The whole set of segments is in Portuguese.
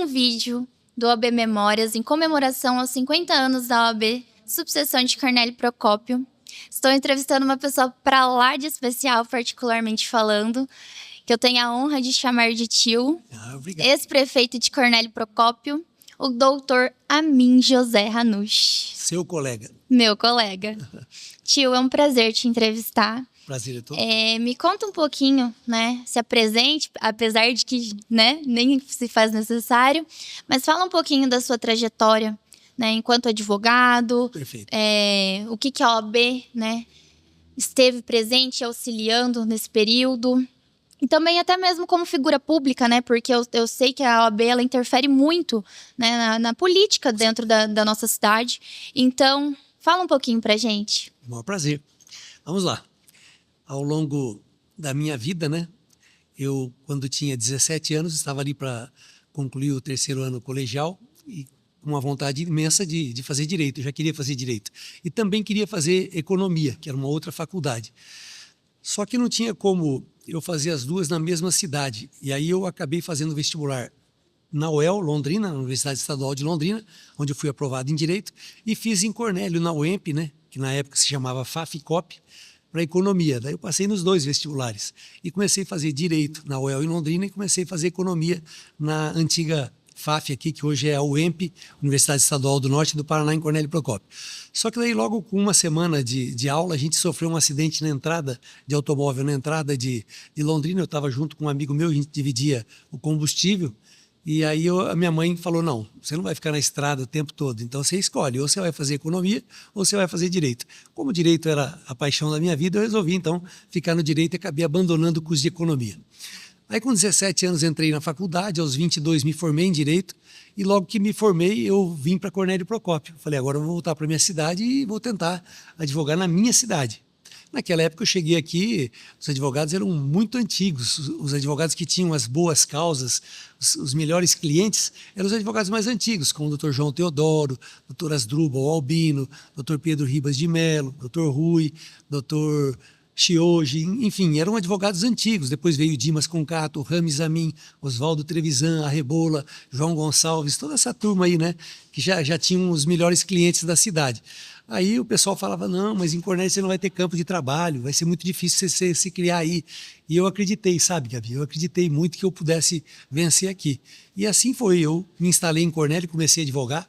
um vídeo do OAB Memórias em comemoração aos 50 anos da OAB Subseção de Cornélio Procópio. Estou entrevistando uma pessoa para lá de especial, particularmente falando, que eu tenho a honra de chamar de tio, ex-prefeito de Cornélio Procópio, o doutor Amin José Ranush. Seu colega. Meu colega. Tio, é um prazer te entrevistar. Prazer é todo. Me conta um pouquinho, né? Se apresente, apesar de que, né, nem se faz necessário, mas fala um pouquinho da sua trajetória, né, enquanto advogado. Perfeito. O que a OAB, né, esteve presente, auxiliando nesse período. E também até mesmo como figura pública, né? Porque eu sei que a OAB, ela interfere muito, né, na política dentro da nossa cidade. Então, fala um pouquinho pra gente. O maior prazer. Vamos lá. Ao longo da minha vida, né? Eu, quando tinha 17 anos, estava ali para concluir o 3º ano colegial e com uma vontade imensa de fazer direito. Eu já queria fazer direito. E também queria fazer economia, que era uma outra faculdade. Só que não tinha como eu fazer as duas na mesma cidade. E aí eu acabei fazendo vestibular na UEL, Londrina, na Universidade Estadual de Londrina, onde eu fui aprovado em Direito, e fiz em Cornélio, na UEMP, né, que na época se chamava FAFCOP, para Economia. Daí eu passei nos 2 vestibulares. E comecei a fazer Direito na UEL em Londrina e comecei a fazer Economia na antiga FAF aqui, que hoje é a UEMP, Universidade Estadual do Norte do Paraná, em Cornélio Procópio. Só que daí, logo com uma semana de aula, a gente sofreu um acidente na entrada de automóvel, na entrada de Londrina. Eu estava junto com um amigo meu, a gente dividia o combustível. E aí a minha mãe falou, não, você não vai ficar na estrada o tempo todo, então você escolhe, ou você vai fazer economia ou você vai fazer direito. Como direito era a paixão da minha vida, eu resolvi então ficar no direito e acabei abandonando o curso de economia. Aí com 17 anos entrei na faculdade, aos 22 me formei em direito e logo que me formei eu vim para Cornélio Procópio. Falei, agora eu vou voltar para minha cidade e vou tentar advogar na minha cidade. Naquela época eu cheguei aqui, os advogados eram muito antigos, os advogados que tinham as boas causas, os melhores clientes, eram os advogados mais antigos, como o Dr. João Teodoro, Dr. Asdrubal Albino, Dr. Pedro Ribas de Melo, Dr. Rui, Dr. Chioji, enfim, eram advogados antigos. Depois veio Dimas Concato, Rames Amin, Oswaldo Trevisan, Arrebola, João Gonçalves, toda essa turma aí, né, que já tinham os melhores clientes da cidade. Aí o pessoal falava, não, mas em Cornélio você não vai ter campo de trabalho, vai ser muito difícil você se criar aí. E eu acreditei, sabe, Gabi? Eu acreditei muito que eu pudesse vencer aqui. E assim foi, eu me instalei em Cornélio, comecei a advogar.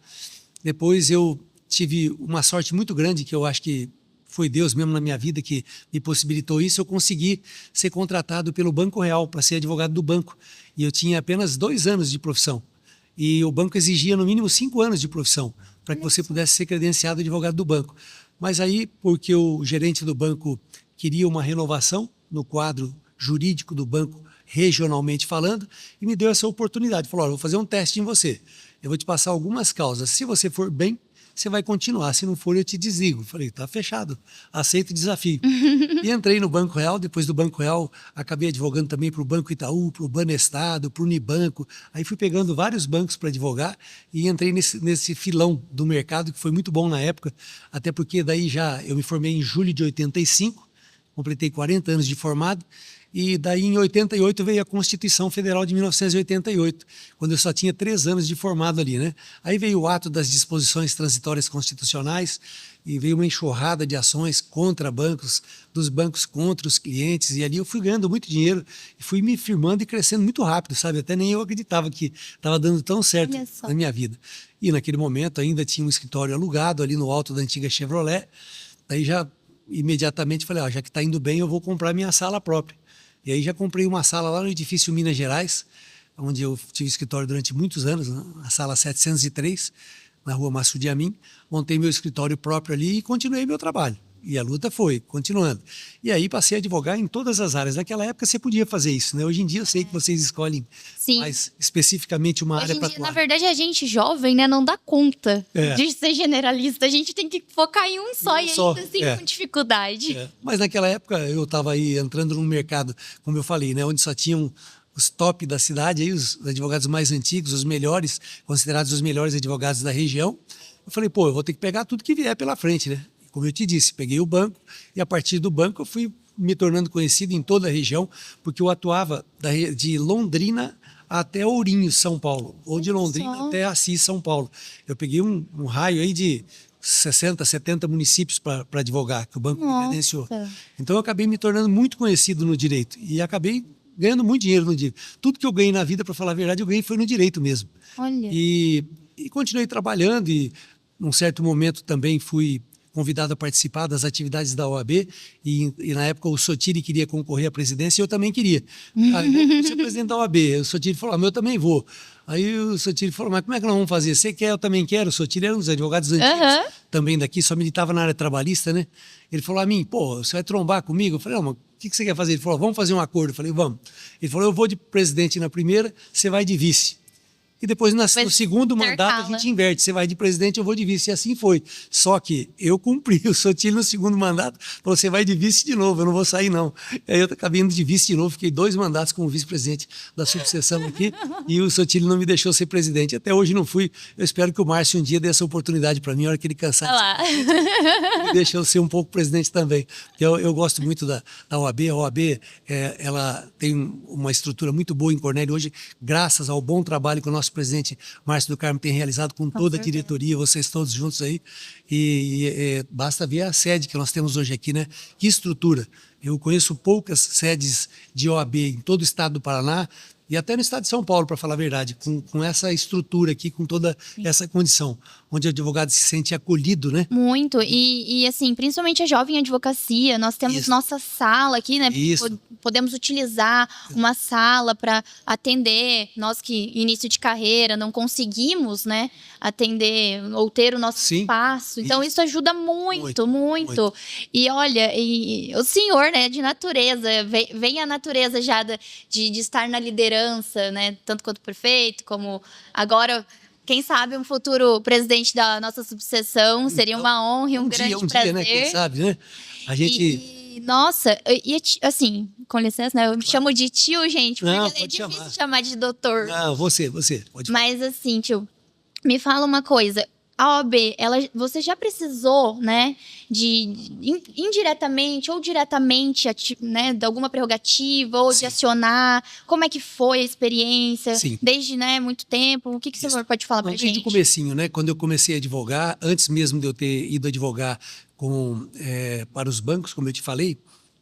Depois eu tive uma sorte muito grande, que eu acho que foi Deus mesmo na minha vida que me possibilitou isso. Eu consegui ser contratado pelo Banco Real para ser advogado do banco. E eu tinha apenas 2 anos de profissão. E o banco exigia no mínimo 5 anos de profissão para que você pudesse ser credenciado advogado do banco. Mas aí, porque o gerente do banco queria uma renovação no quadro jurídico do banco, regionalmente falando, e me deu essa oportunidade. Falou, olha, eu vou fazer um teste em você. Eu vou te passar algumas causas. Se você for bem, você vai continuar. Se não for, eu te desligo. Falei, tá fechado. Aceito o desafio. E entrei no Banco Real. Depois do Banco Real, acabei advogando também para o Banco Itaú, para o Banestado, para o Unibanco. Aí fui pegando vários bancos para advogar e entrei nesse filão do mercado, que foi muito bom na época, até porque daí já eu me formei em julho de 85, completei 40 anos de formado. E daí, em 88, veio a Constituição Federal de 1988, quando eu só tinha 3 anos de formado ali, né? Aí veio o ato das disposições transitórias constitucionais e veio uma enxurrada de ações contra bancos, dos bancos contra os clientes, e ali eu fui ganhando muito dinheiro e fui me firmando e crescendo muito rápido, sabe? Até nem eu acreditava que estava dando tão certo na minha vida. E naquele momento ainda tinha um escritório alugado ali no alto da antiga Chevrolet, daí já imediatamente falei, ó, já que está indo bem, eu vou comprar minha sala própria. E aí já comprei uma sala lá no edifício Minas Gerais, onde eu tive escritório durante muitos anos, né? A sala 703, na rua Massu de Amin. Montei meu escritório próprio ali e continuei meu trabalho. E a luta foi, continuando. E aí passei a advogar em todas as áreas. Naquela época você podia fazer isso, né? Hoje em dia eu sei que vocês escolhem mais especificamente uma área para atuar. Na verdade, a gente jovem, né, não dá conta de ser generalista. A gente tem que focar em um só e ainda assim com dificuldade. Mas naquela época eu estava aí entrando num mercado, como eu falei, né, onde só tinham os top da cidade, aí os advogados mais antigos, os melhores, considerados os melhores advogados da região. Eu falei, pô, eu vou ter que pegar tudo que vier pela frente, né? Como eu te disse, peguei o banco e a partir do banco eu fui me tornando conhecido em toda a região, porque eu atuava de Londrina até Ourinhos, São Paulo, ou de Londrina até Assis, São Paulo. Eu peguei um raio aí de 60, 70 municípios para advogar, que o banco me credenciou. Então eu acabei me tornando muito conhecido no direito e acabei ganhando muito dinheiro no direito. Tudo que eu ganhei na vida, para falar a verdade, eu ganhei foi no direito mesmo. Olha. E continuei trabalhando e num certo momento também fui convidado a participar das atividades da OAB e na época o Sotiri queria concorrer à presidência e eu também queria. Aí eu vou ser presidente da OAB. O Sotiri falou, eu também vou. Aí o Sotiri falou, mas como é que nós vamos fazer? Você quer, eu também quero. O Sotiri era um dos advogados antigos também daqui, só militava na área trabalhista, né? Ele falou a mim, você vai trombar comigo? Eu falei, não, mas o que você quer fazer? Ele falou, vamos fazer um acordo. Eu falei, vamos. Ele falou, eu vou de presidente na primeira, você vai de vice. E depois, no segundo mandato, a gente inverte. Você vai de presidente, eu vou de vice. E assim foi. Só que eu cumpri. O Sotiri, no segundo mandato, falou, você vai de vice de novo, eu não vou sair, não. Aí eu acabei indo de vice de novo, fiquei 2 mandatos como vice-presidente da subseção aqui, e o Sotiri não me deixou ser presidente. Até hoje não fui. Eu espero que o Márcio um dia dê essa oportunidade para mim, a hora que ele cansar. Me deixa eu ser um pouco presidente também. Eu gosto muito da OAB. A OAB, ela tem uma estrutura muito boa em Cornélio hoje, graças ao bom trabalho que o nosso presidente Márcio do Carmo tem realizado com toda a diretoria, vocês todos juntos aí, e basta ver a sede que nós temos hoje aqui, né? Que estrutura! Eu conheço poucas sedes de OAB em todo o estado do Paraná e até no estado de São Paulo, para falar a verdade, com essa estrutura aqui, com toda essa condição, onde o advogado se sente acolhido, né? Muito, e assim, principalmente a jovem advocacia, nós temos nossa sala aqui, né? Podemos utilizar uma sala para atender, nós que início de carreira não conseguimos, né, atender ou ter o nosso espaço, então isso ajuda muito. E olha, o senhor, né, de natureza, vem a natureza já de estar na liderança, né, tanto quanto prefeito, como agora... Quem sabe um futuro presidente da nossa subseção seria uma honra e um grande prazer. Né? Quem sabe, né? A gente... Nossa, assim, com licença, né? Eu me chamo de tio, gente, porque não, é difícil chamar de doutor. Não, você, pode falar. Mas assim, tio, me fala uma coisa. A OAB, você já precisou, né, indiretamente ou diretamente, né, de alguma prerrogativa ou de acionar? Como é que foi a experiência? Desde, né, muito tempo? O que o senhor pode falar pra gente? Desde o comecinho, né, quando eu comecei a advogar, antes mesmo de eu ter ido advogar para os bancos, como eu te falei,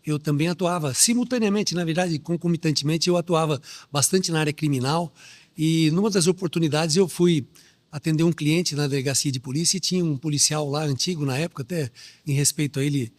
eu também atuava simultaneamente, na verdade, concomitantemente, eu atuava bastante na área criminal e numa das oportunidades eu fui atender um cliente na delegacia de polícia e tinha um policial lá antigo na época, até em respeito a ele,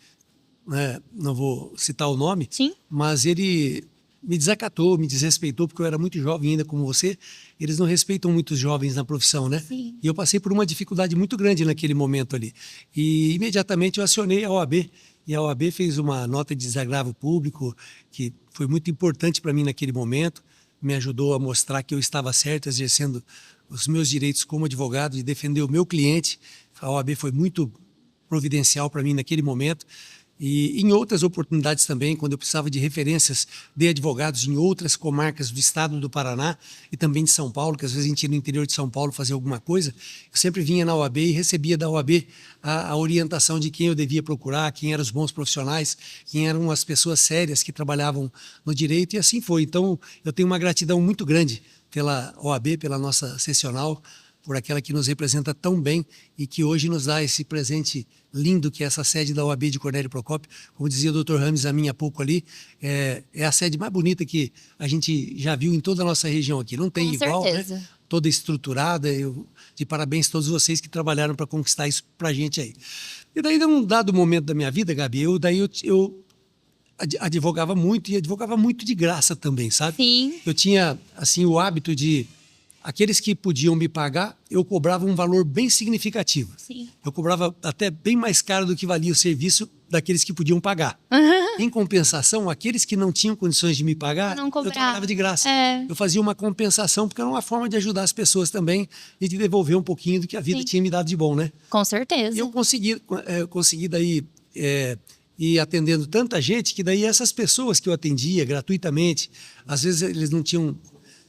né, não vou citar o nome, mas ele me desacatou, me desrespeitou, porque eu era muito jovem ainda como você, eles não respeitam muitos jovens na profissão, né? E eu passei por uma dificuldade muito grande naquele momento ali. E imediatamente eu acionei a OAB, e a OAB fez uma nota de desagravo público, que foi muito importante para mim naquele momento, me ajudou a mostrar que eu estava certo, exercendo os meus direitos como advogado, de defender o meu cliente. A OAB foi muito providencial para mim naquele momento. E em outras oportunidades também, quando eu precisava de referências de advogados em outras comarcas do estado do Paraná e também de São Paulo, que às vezes a gente ia no interior de São Paulo fazer alguma coisa, eu sempre vinha na OAB e recebia da OAB a orientação de quem eu devia procurar, quem eram os bons profissionais, quem eram as pessoas sérias que trabalhavam no direito, e assim foi. Então, eu tenho uma gratidão muito grande pela OAB, pela nossa seccional, por aquela que nos representa tão bem e que hoje nos dá esse presente lindo que é essa sede da OAB de Cornélio Procópio. Como dizia o Dr. Rames a mim há pouco ali, é a sede mais bonita que a gente já viu em toda a nossa região aqui. Não tem igual, né? Toda estruturada. De parabéns a todos vocês que trabalharam para conquistar isso para a gente aí. E daí, num dado momento da minha vida, Gabi, eu advogava muito e advogava muito de graça também, sabe? Eu tinha, assim, o hábito de... Aqueles que podiam me pagar, eu cobrava um valor bem significativo. Eu cobrava até bem mais caro do que valia o serviço daqueles que podiam pagar. Em compensação, aqueles que não tinham condições de me pagar, eu trabalhava de graça. Eu fazia uma compensação, porque era uma forma de ajudar as pessoas também e de devolver um pouquinho do que a vida tinha me dado de bom, né? Com certeza. E eu consegui daí... e atendendo tanta gente, que daí essas pessoas que eu atendia gratuitamente, às vezes eles não tinham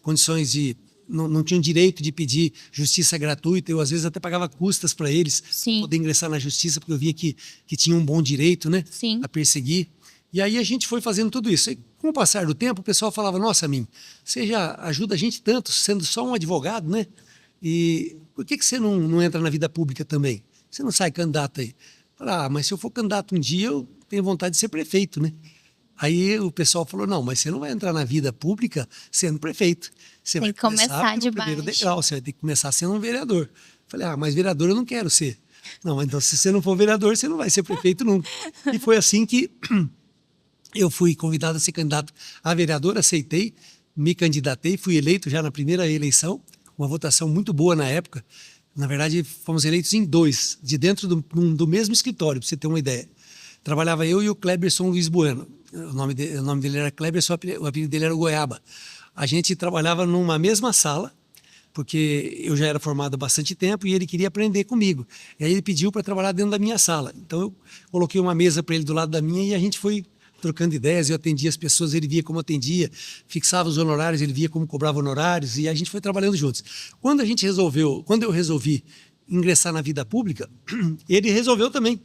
condições de... Não tinham direito de pedir justiça gratuita, eu às vezes até pagava custas para eles poder ingressar na justiça, porque eu via que tinha um bom direito, né, a perseguir. E aí a gente foi fazendo tudo isso. E com o passar do tempo, o pessoal falava, nossa, Min, você já ajuda a gente tanto, sendo só um advogado, né? E por que você não entra na vida pública também? Você não sai candidato aí? Falei, mas se eu for candidato um dia, eu tenho vontade de ser prefeito, né? Aí o pessoal falou, não, mas você não vai entrar na vida pública sendo prefeito. Você Tem vai que começar de primeiro baixo. degrau, você vai ter que começar sendo um vereador. Falei, mas vereador eu não quero ser. Não, então se você não for vereador, você não vai ser prefeito nunca. E foi assim que eu fui convidado a ser candidato a vereador, aceitei, me candidatei, fui eleito já na primeira eleição, uma votação muito boa na época. Na verdade, fomos eleitos em 2, de dentro do mesmo escritório, para você ter uma ideia. Trabalhava eu e o Cleberson Luiz Bueno. O nome dele era Cleberson, o apelido dele era Goiaba. A gente trabalhava numa mesma sala, porque eu já era formado há bastante tempo e ele queria aprender comigo. E aí ele pediu para trabalhar dentro da minha sala. Então eu coloquei uma mesa para ele do lado da minha e a gente foi trocando ideias. Eu atendia as pessoas, ele via como atendia, fixava os honorários, ele via como cobrava honorários e a gente foi trabalhando juntos. Quando eu resolvi ingressar na vida pública, ele resolveu também.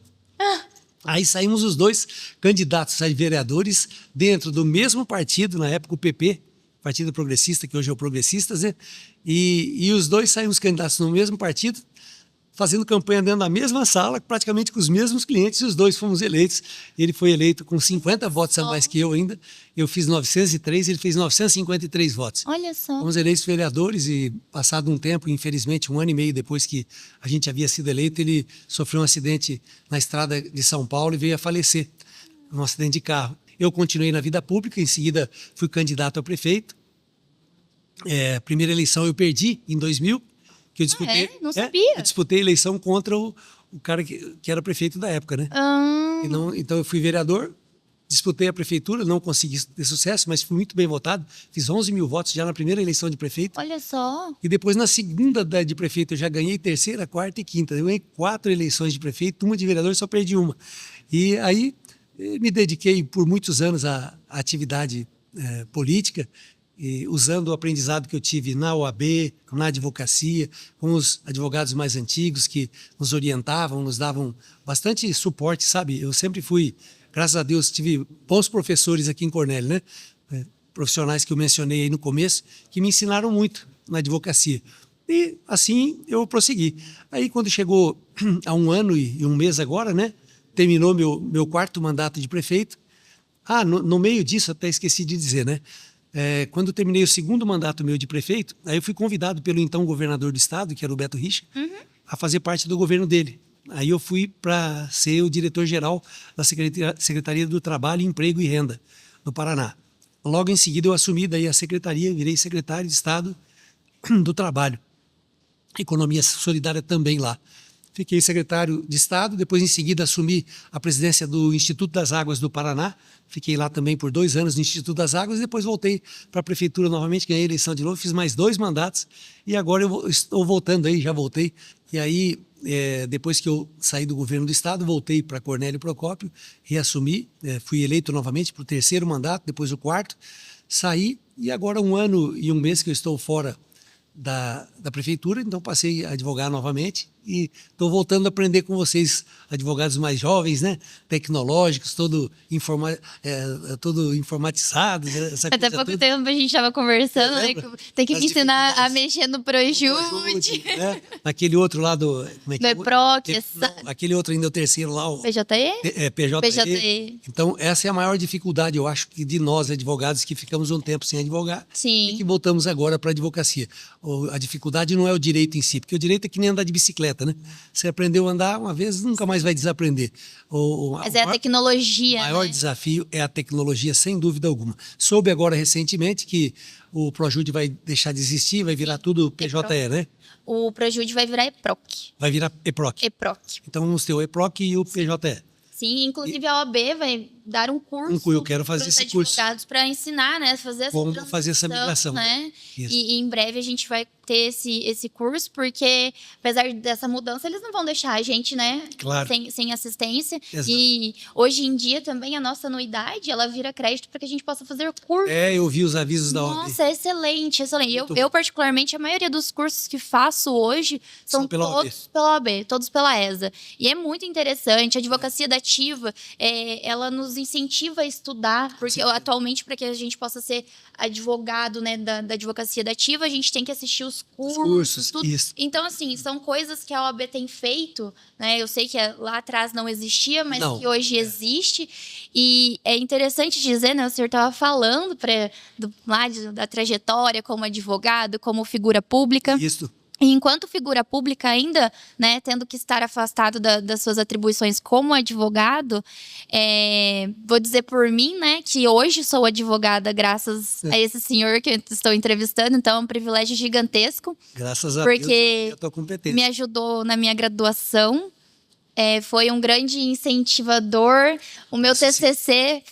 Aí saímos os dois candidatos a vereadores dentro do mesmo partido, na época o PP, Partido Progressista, que hoje é o Progressistas, né? E os dois saímos candidatos no mesmo partido, fazendo campanha dentro da mesma sala, praticamente com os mesmos clientes, e os dois fomos eleitos. Ele foi eleito com 50 votos a mais que eu ainda. Eu fiz 903, ele fez 953 votos. Olha só. Fomos eleitos vereadores e, passado um tempo, infelizmente, 1 ano e meio depois que a gente havia sido eleito, ele sofreu um acidente na estrada de São Paulo e veio a falecer, num acidente de carro. Eu continuei na vida pública, em seguida fui candidato a prefeito. Primeira eleição eu perdi, em 2000, que eu disputei. Não sabia. Eu disputei a eleição contra o cara que era prefeito da época, né? Então eu fui vereador, disputei a prefeitura, não consegui ter sucesso, mas fui muito bem votado. Fiz 11 mil votos já na primeira eleição de prefeito. Olha só. E depois, na segunda de prefeito, eu já ganhei terceira, quarta e quinta. Eu ganhei 4 eleições de prefeito, uma de vereador, só perdi uma. E aí me dediquei por muitos anos à atividade política, usando o aprendizado que eu tive na OAB, na advocacia, com os advogados mais antigos que nos orientavam, nos davam bastante suporte, sabe? Eu sempre fui, graças a Deus, tive bons professores aqui em Cornélio, né? Profissionais que eu mencionei aí no começo, que me ensinaram muito na advocacia. E assim eu prossegui. Aí quando chegou a 1 ano e 1 mês agora, né? Terminou meu 4º mandato de prefeito. No meio disso, até esqueci de dizer, né? Quando eu terminei o 2º mandato meu de prefeito, aí eu fui convidado pelo então governador do estado, que era o Beto Richa, a fazer parte do governo dele. Aí eu fui para ser o diretor-geral da Secretaria do Trabalho, Emprego e Renda do Paraná. Logo em seguida eu assumi daí a secretaria, virei secretário de Estado do Trabalho. Economia Solidária também lá. Fiquei secretário de Estado, depois em seguida assumi a presidência do Instituto das Águas do Paraná. Fiquei lá também por 2 anos no Instituto das Águas, depois voltei para a prefeitura novamente, ganhei a eleição de novo, fiz mais 2 mandatos e agora eu estou voltando aí, já voltei. E aí, depois que eu saí do governo do Estado, voltei para Cornélio Procópio, reassumi, fui eleito novamente para o 3º mandato, depois o 4º, saí e agora 1 ano e 1 mês que eu estou fora da prefeitura, então passei a advogar novamente e estou voltando a aprender com vocês, advogados mais jovens, né? Tecnológicos, todo informatizado. Né? Até pouco tempo a gente estava conversando, né? Tem que me ensinar a mexer no Projude. Né? Aquele outro lá do... Como é que do EPROC. Aquele outro ainda, o terceiro lá. O PJE? PJE. Então, essa é a maior dificuldade, eu acho, que de nós, advogados, que ficamos um tempo sem advogar. Sim. E que voltamos agora para a advocacia. A dificuldade não é o direito em si, porque o direito é que nem andar de bicicleta, né? Você aprendeu a andar uma vez, nunca mais vai desaprender. Mas é a tecnologia, O maior desafio é a tecnologia, sem dúvida alguma. Soube agora recentemente que o Projude vai deixar de existir, vai virar tudo PJE, né? O Projude vai virar EPROC. Vai virar EPROC. Então vamos ter o EPROC e o PJE. Sim, inclusive a OAB vai dar um curso eu quero fazer esse curso. advogados para ensinar, né? Como fazer essa migração. Né? E em breve a gente vai ter esse curso, porque apesar dessa mudança, eles não vão deixar a gente, né? Claro. Sem assistência. Exato. E hoje em dia também a nossa anuidade, ela vira crédito para que a gente possa fazer curso. Eu vi os avisos da OAB. Nossa, é excelente. Eu, particularmente, a maioria dos cursos que faço hoje são todos pela OAB, todos pela ESA. E é muito interessante. A advocacia da ativa, ela nos incentiva a estudar, porque atualmente, para que a gente possa ser advogado, né, da advocacia dativa, a gente tem que assistir os cursos, tudo. Isso. Então, assim, são coisas que a OAB tem feito, né? Eu sei que lá atrás não existia, mas que hoje existe. E é interessante dizer, né? O senhor estava falando da trajetória como advogado, como figura pública. Isso. E enquanto figura pública ainda, né, tendo que estar afastado das suas atribuições como advogado, vou dizer por mim, né, que hoje sou advogada graças a esse senhor que eu estou entrevistando, então é um privilégio gigantesco. Graças a Deus, porque a tua competência. Me ajudou na minha graduação. Foi um grande incentivador. O meu TCC,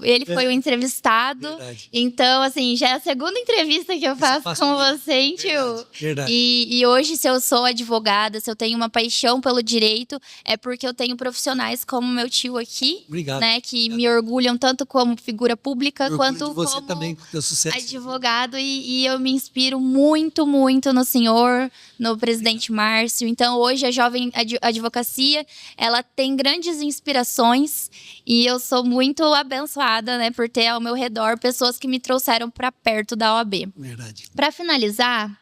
ele foi o entrevistado. Verdade. Então, assim, já é a segunda entrevista que eu faço com você, hein, tio? Verdade. E hoje, se eu sou advogada, se eu tenho uma paixão pelo direito, é porque eu tenho profissionais como meu tio aqui, Obrigado. né, que me orgulham tanto como figura pública quanto você como também, com teu sucesso. advogado. E eu me inspiro muito, muito no senhor, no presidente Márcio. Então, hoje, a Jovem Advocacia, ela tem grandes inspirações e eu sou muito abençoada, né, por ter ao meu redor pessoas que me trouxeram para perto da OAB. Verdade. Para finalizar,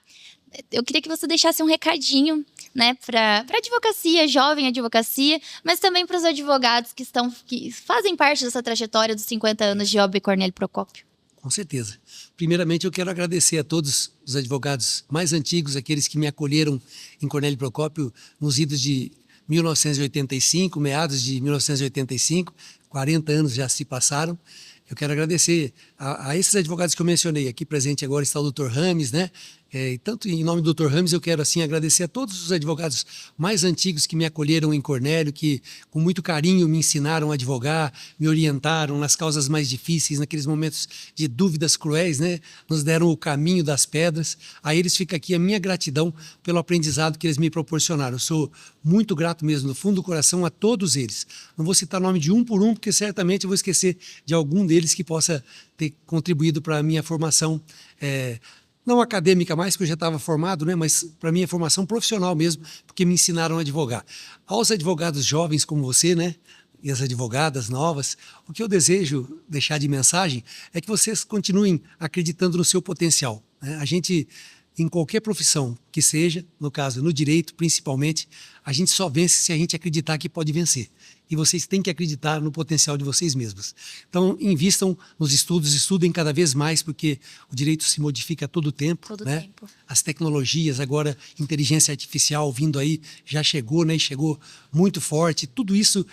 eu queria que você deixasse um recadinho, né, para advocacia, jovem advocacia, mas também para os advogados que fazem parte dessa trajetória dos 50 anos de OAB Cornélio Procópio. Com certeza. Primeiramente, eu quero agradecer a todos os advogados mais antigos, aqueles que me acolheram em Cornélio Procópio nos idos de 1985, meados de 1985, 40 anos já se passaram. Eu quero agradecer a esses advogados que eu mencionei. Aqui presente agora está o Dr. Rames, né? E tanto em nome do Dr. Rames, eu quero assim agradecer a todos os advogados mais antigos que me acolheram em Cornélio, que com muito carinho me ensinaram a advogar, me orientaram nas causas mais difíceis, naqueles momentos de dúvidas cruéis, né? Nos deram o caminho das pedras. A eles fica aqui a minha gratidão pelo aprendizado que eles me proporcionaram. Eu sou muito grato mesmo, no fundo do coração, a todos eles. Não vou citar o nome de um por um, porque certamente eu vou esquecer de algum deles que possa ter contribuído para a minha formação, não acadêmica mais, porque eu já estava formado, né, mas para a minha formação profissional mesmo, porque me ensinaram a advogar. Aos advogados jovens como você, né, e as advogadas novas, o que eu desejo deixar de mensagem é que vocês continuem acreditando no seu potencial, né? A gente, em qualquer profissão que seja, no caso, no direito principalmente, a gente só vence se a gente acreditar que pode vencer. E vocês têm que acreditar no potencial de vocês mesmos. Então, invistam nos estudos, estudem cada vez mais, porque o direito se modifica a todo tempo. Todo né? tempo. As tecnologias, agora, inteligência artificial vindo aí, já chegou, né? E chegou muito forte. Tudo isso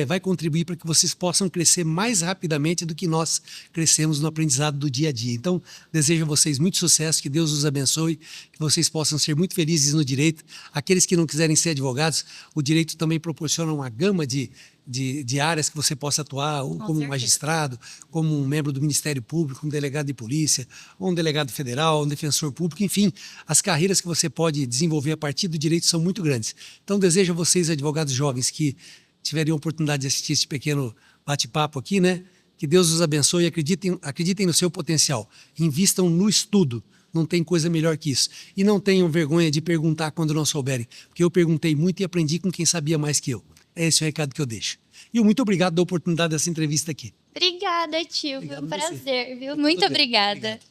vai contribuir para que vocês possam crescer mais rapidamente do que nós crescemos no aprendizado do dia a dia. Então, desejo a vocês muito sucesso, que Deus os abençoe, que vocês possam ser muito felizes no direito. Aqueles que não quiserem ser advogados, o direito também proporciona uma gama de áreas que você possa atuar, ou como magistrado, como um membro do Ministério Público, um delegado de polícia, ou um delegado federal, um defensor público, enfim, as carreiras que você pode desenvolver a partir do direito são muito grandes. Então, desejo a vocês, advogados jovens, que tiverem a oportunidade de assistir este pequeno bate-papo aqui, né? Que Deus os abençoe e acreditem no seu potencial. Invistam no estudo. Não tem coisa melhor que isso. E não tenham vergonha de perguntar quando não souberem, porque eu perguntei muito e aprendi com quem sabia mais que eu. É esse o recado que eu deixo. E muito obrigado da oportunidade dessa entrevista aqui. Obrigada, tio. Foi um prazer, viu? Muito Tudo bem. obrigada. Obrigado.